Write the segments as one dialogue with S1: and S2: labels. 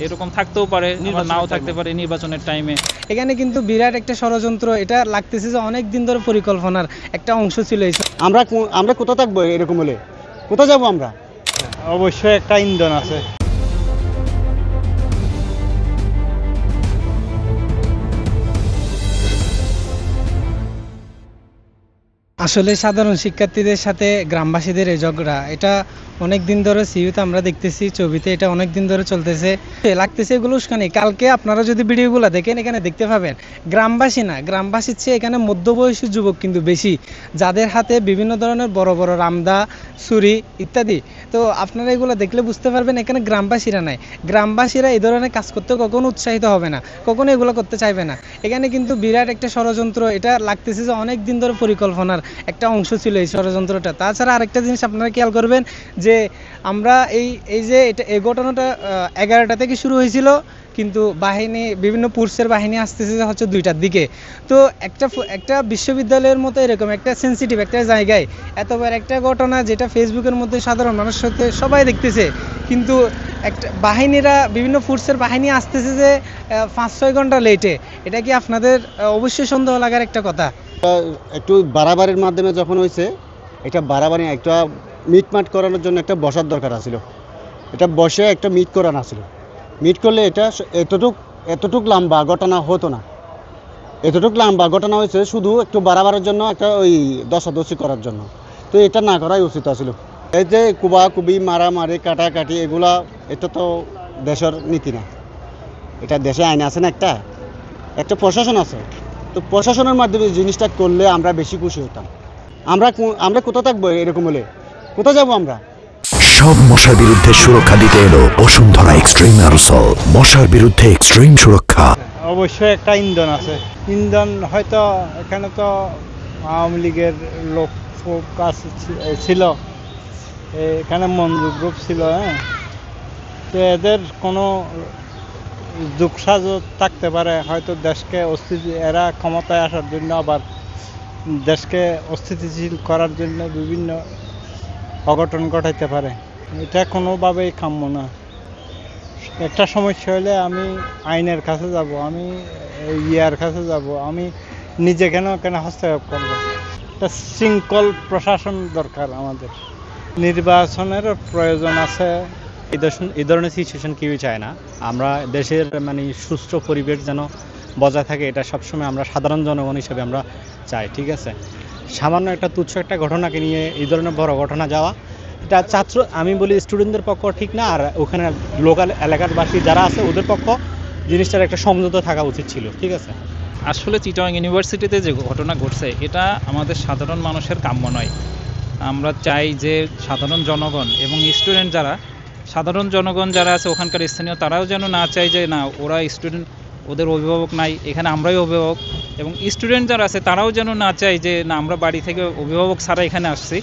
S1: এরকম থাকতেও পারে, নাও থাকতে পারে নির্বাচনের টাইমে।
S2: এখানে কিন্তু বিরাট একটা ষড়যন্ত্র, এটা লাগতেছে যে অনেক দিন ধরে পরিকল্পনার একটা অংশ ছিল।
S3: আমরা কোথা থাকবো এরকম হলে? কোথা যাবো আমরা?
S4: অবশ্যই একটা ইন্ধন আছে।
S2: আসলে সাধারণ শিক্ষার্থীদের সাথে গ্রামবাসীদের এই ঝগড়া, এটা অনেক দিন ধরে সিভিতে আমরা দেখতেছি, ছবিতে এটা অনেক দিন ধরে চলতেছে, লাগতেছে এগুলো উস্কানি। কালকে আপনারা যদি ভিডিওগুলো দেখেন, এখানে দেখতে পাবেন গ্রামবাসী না, গ্রামবাসীর চেয়ে এখানে মধ্যবয়সী যুবক কিন্তু বেশি, যাদের হাতে বিভিন্ন ধরনের বড় বড় রামদা, ছুরি ইত্যাদি। তো আপনারা এগুলো দেখলে বুঝতে পারবেন এখানে গ্রামবাসীরা নাই। গ্রামবাসীরা এই ধরনের কাজ করতে কখনো উৎসাহিত হবে না, কখনো এগুলো করতে চাইবে না। এখানে কিন্তু বিরাট একটা ষড়যন্ত্র, এটা লাগতেছে যে অনেক দিন ধরে পরিকল্পনার একটা অংশ ছিল এই ষড়যন্ত্রটা। তাছাড়া আরেকটা জিনিস আপনারা খেয়াল করবেন যে আমরা এই যে এই ঘটনাটা 11টা থেকে শুরু হয়েছিল, কিন্তু বাহিনী, বিভিন্ন পুলিশের বাহিনী আসতেছে হচ্ছে 2টার দিকে। তো একটা বিশ্ববিদ্যালয়ের মতো এরকম একটা সেন্সিটিভ একটা জায়গায় এতবার একটা ঘটনা, যেটা ফেসবুকের মধ্যে সাধারণ মানুষের সাথে সবাই দেখতেছে, কিন্তু একটা বাহিনীরা, বিভিন্ন ফোর্সের বাহিনী আসতেছে যে 5-6 ঘন্টা লেটে। এটা কি আপনাদের অবশ্যই সন্দেহ লাগার একটা কথা?
S3: একটু বাড়াবাড়ির মাধ্যমে যখন হয়েছে, এটা বাড়াবাড়ি একটা মিটমাট করানোর জন্য একটা বসার দরকার আছিল। এটা বসে একটা মিট করানো ছিল। মিট করলে এটা এতটুক লম্বা ঘটনা হতো না। এতটুক লম্বা ঘটনা হয়েছে শুধু একটু বাড়াবাড়ির জন্য, একটা ওই দশাদশি করার জন্য। তো এটা না করাই উচিত ছিল। এই যে কুবাকুবি, মারামারি, কাটাকাটি, এগুলা এটা তো দেশের নীতি না। এটা দেশে আইন আছে না, একটা প্রশাসন আছে। তো প্রশাসনের মাধ্যমে জিনিসটা করলে আমরা বেশি খুশি হতাম। আমরা কোথা থাকবো এরকম হলে? কোথা যাবো আমরা?
S5: সব মশার বিরুদ্ধে সুরক্ষা দিতে এলো বসুন্ধরা এক্সট্রিম এরোসল। মশার বিরুদ্ধে এক্সট্রিম সুরক্ষা।
S4: অবশ্যই একটা ইন্ধন আছে। ইন্ধন হয়তো এখানে তো আওয়ামী লীগের লোক ছিল, এখানে মঞ্জু গ্রুপ ছিল। হ্যাঁ, তো এদের কোনো যোগসাজত থাকতে পারে, হয়তো দেশকে এরা ক্ষমতায় আসার জন্য, আবার দেশকে অস্থিতিশীল করার জন্য বিভিন্ন অঘটন ঘটাইতে পারে। এটা কোনোভাবেই কাম্য না। একটা সমস্যা হলে আমি আইনের কাছে যাব, আমি ইয়ার কাছে যাব, আমি নিজে কেন হস্তক্ষেপ করব? একটা শৃঙ্খল প্রশাসন দরকার আমাদের। নির্বাচনের প্রয়োজন আছে।
S6: এই ধরনের সিচুয়েশন কেউই চায় না। আমরা দেশের সুষ্ঠু পরিবেশ যেন বজায় থাকে, এটা সবসময় আমরা সাধারণ জনগণ হিসেবে আমরা চাই। ঠিক আছে, সামান্য একটা তুচ্ছ একটা ঘটনাকে নিয়ে এই ধরনের বড় ঘটনা যাওয়া, এটা আমি বলি স্টুডেন্টদের পক্ষ ঠিক না, আর ওখানে লোকাল এলাকারবাসী যারা আছে ওদের পক্ষ জিনিসটার একটা সমঝোতা থাকা উচিত ছিল। ঠিক আছে,
S1: আসলে চিটাগাং ইউনিভার্সিটিতে যে ঘটনা ঘটছে, এটা আমাদের সাধারণ মানুষের কাম্য নয়। আমরা চাই যে সাধারণ জনগণ এবং স্টুডেন্ট সাধারণ জনগণ যারা আছে ওখানকার স্থানীয়, তারাও যেন না চায় যে না ওরা স্টুডেন্ট, ওদের অভিভাবক নাই, এখানে আমরাই অভিভাবক। এবং স্টুডেন্ট যারা আছে তারাও যেন না চায় যে না আমরা বাড়ি থেকে অভিভাবক ছাড়া এখানে আসছি,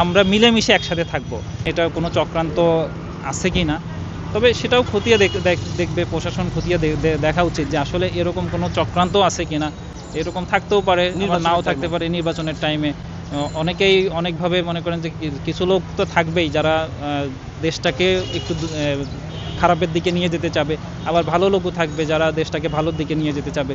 S1: আমরা মিলেমিশে একসাথে থাকবো। এটা কোনো চক্রান্ত আছে কি না, তবে সেটাও খতিয়ে দেখবে প্রশাসন, খতিয়ে দেখা উচিত যে আসলে এরকম কোনো চক্রান্ত আছে কি না। এরকম থাকতেও পারে, নাও থাকতে পারে নির্বাচনের টাইমে। অনেকেই অনেকভাবে মনে করেন যে কিছু লোক তো থাকবেই যারা দেশটাকে একটু খারাপের দিকে নিয়ে যেতে চাবে, আবার ভালো লোকও থাকবে যারা দেশটাকে ভালোর দিকে নিয়ে যেতে চাবে।